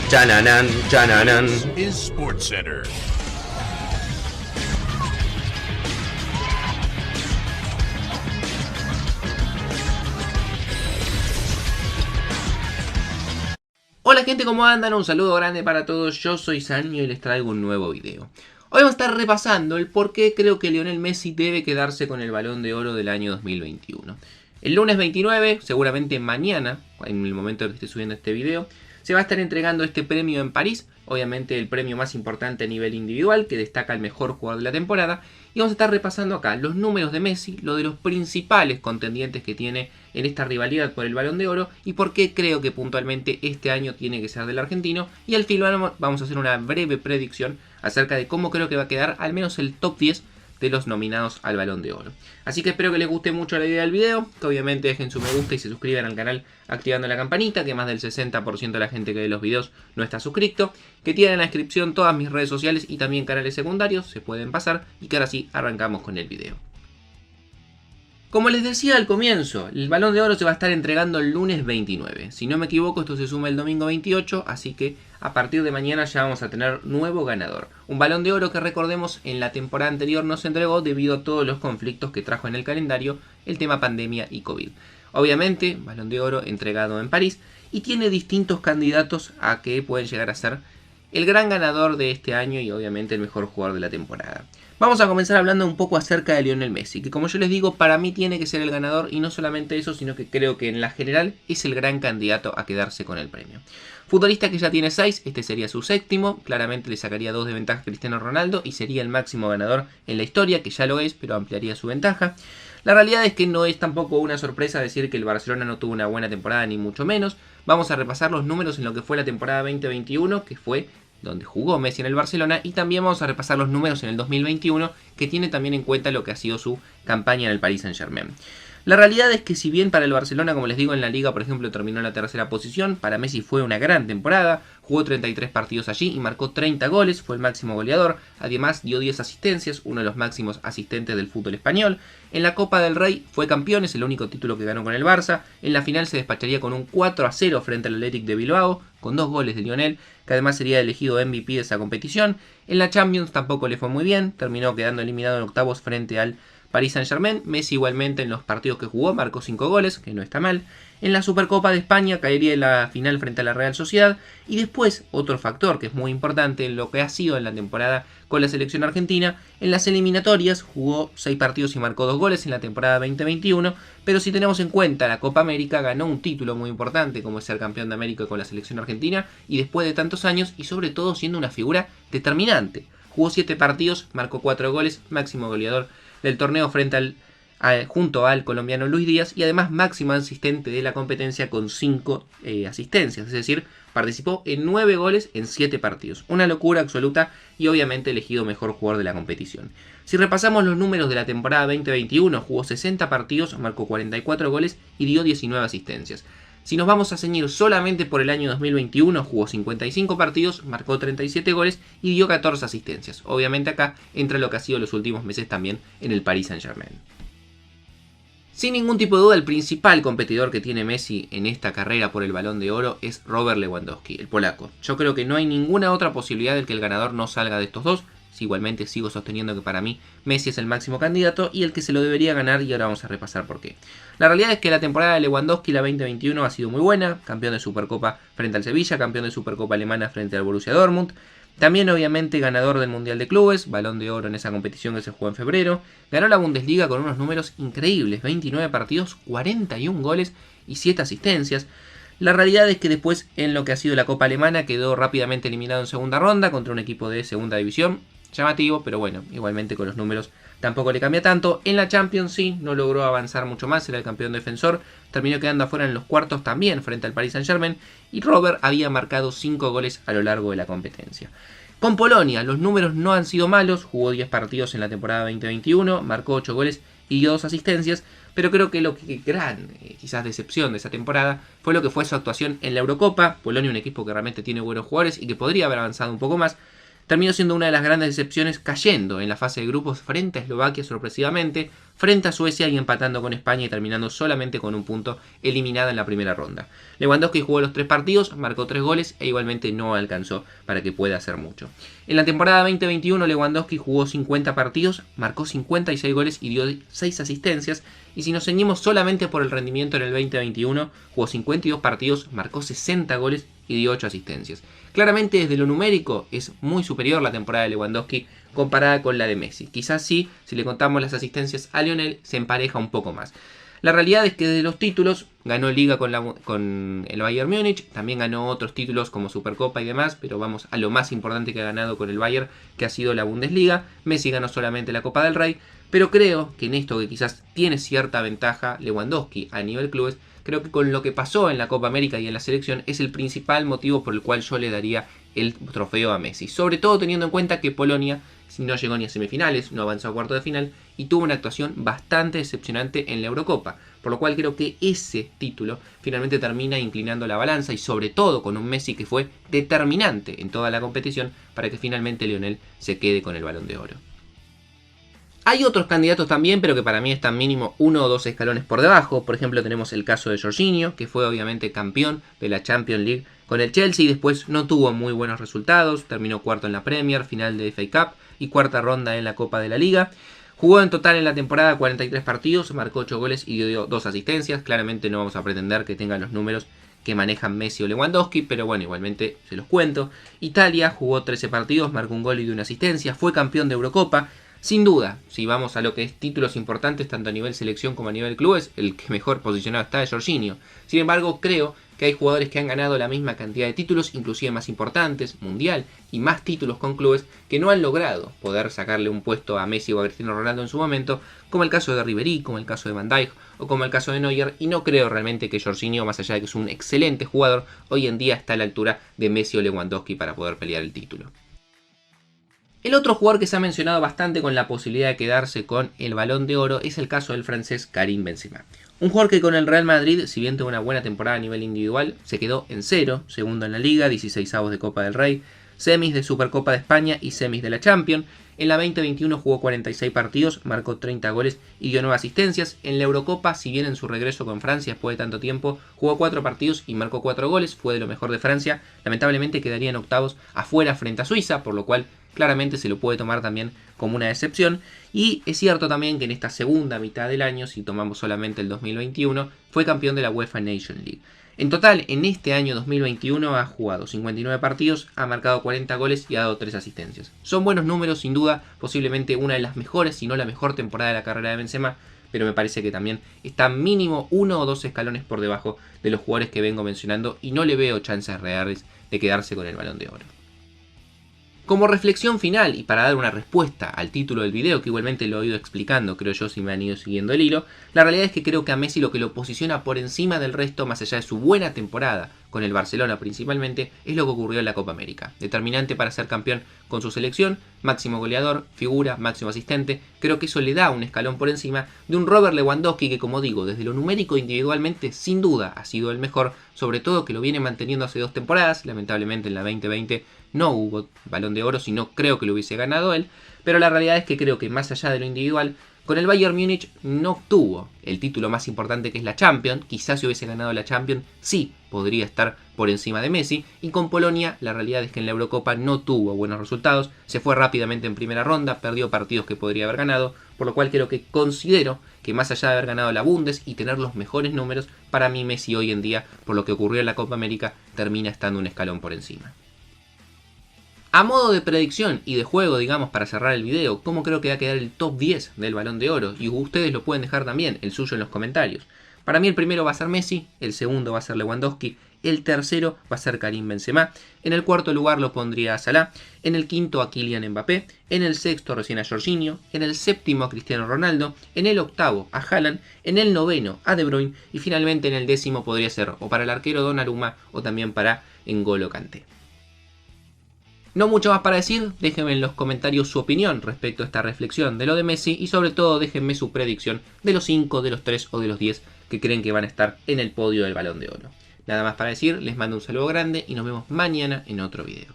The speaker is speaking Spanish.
Chananan, chananan. Is SportsCenter. Hola gente, ¿cómo andan? Un saludo grande para todos, yo soy Sanio y les traigo un nuevo video. Hoy vamos a estar repasando el por qué creo que Lionel Messi debe quedarse con el Balón de Oro del año 2021. El lunes 29, seguramente mañana, en el momento en que esté subiendo este video, se va a estar entregando este premio en París, obviamente el premio más importante a nivel individual, que destaca al mejor jugador de la temporada, y vamos a estar repasando acá los números de Messi, lo de los principales contendientes que tiene en esta rivalidad por el Balón de Oro, y por qué creo que puntualmente este año tiene que ser del argentino, y al final vamos a hacer una breve predicción acerca de cómo creo que va a quedar al menos el top 10 de los nominados al Balón de Oro. Así que espero que les guste mucho la idea del video, que obviamente dejen su me gusta y se suscriban al canal activando la campanita, que más del 60% de la gente que ve los videos no está suscrito, que tienen en la descripción todas mis redes sociales y también canales secundarios, se pueden pasar, y que ahora sí arrancamos con el video. Como les decía al comienzo, el Balón de Oro se va a estar entregando el lunes 29. Si no me equivoco, esto se suma el domingo 28, así que a partir de mañana ya vamos a tener nuevo ganador. Un Balón de Oro que, recordemos, en la temporada anterior no se entregó debido a todos los conflictos que trajo en el calendario el tema pandemia y COVID. Obviamente, Balón de Oro entregado en París y tiene distintos candidatos a que pueden llegar a ser el gran ganador de este año y obviamente el mejor jugador de la temporada. Vamos a comenzar hablando un poco acerca de Lionel Messi, que como yo les digo, para mí tiene que ser el ganador, y no solamente eso, sino que creo que en la general es el gran candidato a quedarse con el premio. Futbolista que ya tiene 6, este sería su séptimo, claramente le sacaría 2 de ventaja a Cristiano Ronaldo y sería el máximo ganador en la historia, que ya lo es, pero ampliaría su ventaja. La realidad es que no es tampoco una sorpresa decir que el Barcelona no tuvo una buena temporada, ni mucho menos. Vamos a repasar los números en lo que fue la temporada 2021, que fue donde jugó Messi en el Barcelona, y también vamos a repasar los números en el 2021, que tiene también en cuenta lo que ha sido su campaña en el Paris Saint-Germain. La realidad es que si bien para el Barcelona, como les digo, en la Liga, por ejemplo, terminó en la tercera posición, para Messi fue una gran temporada, jugó 33 partidos allí y marcó 30 goles, fue el máximo goleador, además dio 10 asistencias, uno de los máximos asistentes del fútbol español. En la Copa del Rey fue campeón, es el único título que ganó con el Barça, en la final se despacharía con un 4-0 frente al Athletic de Bilbao, con 2 goles de Lionel, que además sería elegido MVP de esa competición. En la Champions tampoco le fue muy bien, terminó quedando eliminado en octavos frente al Paris Saint-Germain. Messi igualmente en los partidos que jugó marcó 5 goles, que no está mal. En la Supercopa de España caería en la final frente a la Real Sociedad. Y después, otro factor que es muy importante en lo que ha sido en la temporada con la selección argentina, en las eliminatorias jugó 6 partidos y marcó 2 goles en la temporada 2021. Pero si tenemos en cuenta la Copa América, ganó un título muy importante como es ser campeón de América con la selección argentina, y después de tantos años, y sobre todo siendo una figura determinante. Jugó 7 partidos, marcó 4 goles, máximo goleador del torneo junto al colombiano Luis Díaz, y además máximo asistente de la competencia con 5 asistencias, es decir, participó en 9 goles en 7 partidos. Una locura absoluta, y obviamente elegido mejor jugador de la competición. Si repasamos los números de la temporada 2021, jugó 60 partidos, marcó 44 goles y dio 19 asistencias. Si nos vamos a ceñir solamente por el año 2021, jugó 55 partidos, marcó 37 goles y dio 14 asistencias. Obviamente acá entra lo que ha sido los últimos meses también en el Paris Saint-Germain. Sin ningún tipo de duda, el principal competidor que tiene Messi en esta carrera por el Balón de Oro es Robert Lewandowski, el polaco. Yo creo que no hay ninguna otra posibilidad de que el ganador no salga de estos dos. Igualmente sigo sosteniendo que para mí Messi es el máximo candidato y el que se lo debería ganar, y ahora vamos a repasar por qué. La realidad es que la temporada de Lewandowski, la 2021, ha sido muy buena. Campeón de Supercopa frente al Sevilla, campeón de Supercopa alemana frente al Borussia Dortmund. También obviamente ganador del Mundial de Clubes, Balón de Oro en esa competición que se jugó en febrero. Ganó la Bundesliga con unos números increíbles, 29 partidos, 41 goles y 7 asistencias. La realidad es que después en lo que ha sido la Copa Alemana quedó rápidamente eliminado en segunda ronda contra un equipo de segunda división. Llamativo, pero bueno, igualmente con los números tampoco le cambia tanto. En la Champions sí, no logró avanzar mucho más, era el campeón defensor, terminó quedando afuera en los cuartos también frente al Paris Saint-Germain, y Robert había marcado 5 goles a lo largo de la competencia. Con Polonia los números no han sido malos, jugó 10 partidos en la temporada 2021, marcó 8 goles y dio 2 asistencias, pero creo que lo que gran quizás decepción de esa temporada fue lo que fue su actuación en la Eurocopa. Polonia, un equipo que realmente tiene buenos jugadores y que podría haber avanzado un poco más, terminó siendo una de las grandes decepciones, cayendo en la fase de grupos frente a Eslovaquia sorpresivamente, frente a Suecia y empatando con España y terminando solamente con un punto, eliminada en la primera ronda. Lewandowski jugó los 3 partidos, marcó 3 goles e igualmente no alcanzó para que pueda hacer mucho. En la temporada 2021 Lewandowski jugó 50 partidos, marcó 56 goles y dio 6 asistencias, y si nos ceñimos solamente por el rendimiento en el 2021, jugó 52 partidos, marcó 60 goles y dio 8 asistencias. Claramente desde lo numérico es muy superior la temporada de Lewandowski comparada con la de Messi. Quizás sí, si le contamos las asistencias a Lionel, se empareja un poco más. La realidad es que de los títulos, ganó Liga con el Bayern Múnich, también ganó otros títulos como Supercopa y demás, pero vamos a lo más importante que ha ganado con el Bayern, que ha sido la Bundesliga. Messi ganó solamente la Copa del Rey, pero creo que en esto que quizás tiene cierta ventaja Lewandowski a nivel clubes, creo que con lo que pasó en la Copa América y en la selección es el principal motivo por el cual yo le daría el trofeo a Messi. Sobre todo teniendo en cuenta que Polonia no llegó ni a semifinales, no avanzó a cuartos de final y tuvo una actuación bastante decepcionante en la Eurocopa. Por lo cual creo que ese título finalmente termina inclinando la balanza y sobre todo con un Messi que fue determinante en toda la competición para que finalmente Lionel se quede con el Balón de Oro. Hay otros candidatos también, pero que para mí están mínimo 1 o 2 escalones por debajo. Por ejemplo, tenemos el caso de Jorginho, que fue obviamente campeón de la Champions League con el Chelsea y después no tuvo muy buenos resultados. Terminó cuarto en la Premier, final de FA Cup y cuarta ronda en la Copa de la Liga. Jugó en total en la temporada 43 partidos, marcó 8 goles y dio 2 asistencias. Claramente no vamos a pretender que tengan los números que manejan Messi o Lewandowski, pero bueno, igualmente se los cuento. Italia jugó 13 partidos, marcó un gol y dio una asistencia, fue campeón de Eurocopa. Sin duda, si vamos a lo que es títulos importantes tanto a nivel selección como a nivel clubes, el que mejor posicionado está es Jorginho. Sin embargo, creo que hay jugadores que han ganado la misma cantidad de títulos, inclusive más importantes, mundial, y más títulos con clubes, que no han logrado poder sacarle un puesto a Messi o a Cristiano Ronaldo en su momento, como el caso de Ribéry, como el caso de Van Dijk o como el caso de Neuer, y no creo realmente que Jorginho, más allá de que es un excelente jugador, hoy en día está a la altura de Messi o Lewandowski para poder pelear el título. El otro jugador que se ha mencionado bastante con la posibilidad de quedarse con el Balón de Oro es el caso del francés Karim Benzema. Un jugador que con el Real Madrid, si bien tuvo una buena temporada a nivel individual, se quedó en 0, segundo en la Liga, 16avos de Copa del Rey, semis de Supercopa de España y semis de la Champions. En la 2021 jugó 46 partidos, marcó 30 goles y dio 9 asistencias. En la Eurocopa, si bien en su regreso con Francia después de tanto tiempo, jugó 4 partidos y marcó 4 goles, fue de lo mejor de Francia. Lamentablemente quedaría en octavos afuera frente a Suiza, por lo cual claramente se lo puede tomar también como una decepción. Y es cierto también que en esta segunda mitad del año, si tomamos solamente el 2021, fue campeón de la UEFA Nations League. En total, en este año 2021 ha jugado 59 partidos, ha marcado 40 goles y ha dado 3 asistencias. Son buenos números, sin duda, posiblemente una de las mejores, si no la mejor temporada de la carrera de Benzema, pero me parece que también está mínimo 1 o 2 escalones por debajo de los jugadores que vengo mencionando y no le veo chances reales de quedarse con el Balón de Oro. Como reflexión final y para dar una respuesta al título del video, que igualmente lo he ido explicando, creo yo, si me han ido siguiendo el hilo, la realidad es que creo que a Messi lo que lo posiciona por encima del resto, más allá de su buena temporada con el Barcelona principalmente, es lo que ocurrió en la Copa América. Determinante para ser campeón con su selección, máximo goleador, figura, máximo asistente. Creo que eso le da un escalón por encima de un Robert Lewandowski que, como digo, desde lo numérico individualmente sin duda ha sido el mejor, sobre todo que lo viene manteniendo hace 2 temporadas. Lamentablemente en la 2020 no hubo Balón de Oro, sino creo que lo hubiese ganado él, pero la realidad es que creo que más allá de lo individual, con el Bayern Múnich no obtuvo el título más importante, que es la Champions. Quizás si hubiese ganado la Champions sí podría estar por encima de Messi, y con Polonia la realidad es que en la Eurocopa no tuvo buenos resultados, se fue rápidamente en primera ronda, perdió partidos que podría haber ganado, por lo cual creo que considero que más allá de haber ganado la Bundes y tener los mejores números, para mí Messi hoy en día, por lo que ocurrió en la Copa América, termina estando un escalón por encima. A modo de predicción y de juego, digamos, para cerrar el video, ¿cómo creo que va a quedar el top 10 del Balón de Oro? Y ustedes lo pueden dejar también, el suyo, en los comentarios. Para mí el primero va a ser Messi, el segundo va a ser Lewandowski, el tercero va a ser Karim Benzema, en el cuarto lugar lo pondría a Salah, en el quinto a Kylian Mbappé, en el sexto recién a Jorginho, en el séptimo a Cristiano Ronaldo, en el octavo a Haaland, en el noveno a De Bruyne y finalmente en el décimo podría ser o para el arquero Donnarumma o también para N'Golo Kanté. No mucho más para decir, déjenme en los comentarios su opinión respecto a esta reflexión de lo de Messi y sobre todo déjenme su predicción de los 5, de los 3 o de los 10 que creen que van a estar en el podio del Balón de Oro. Nada más para decir, les mando un saludo grande y nos vemos mañana en otro video.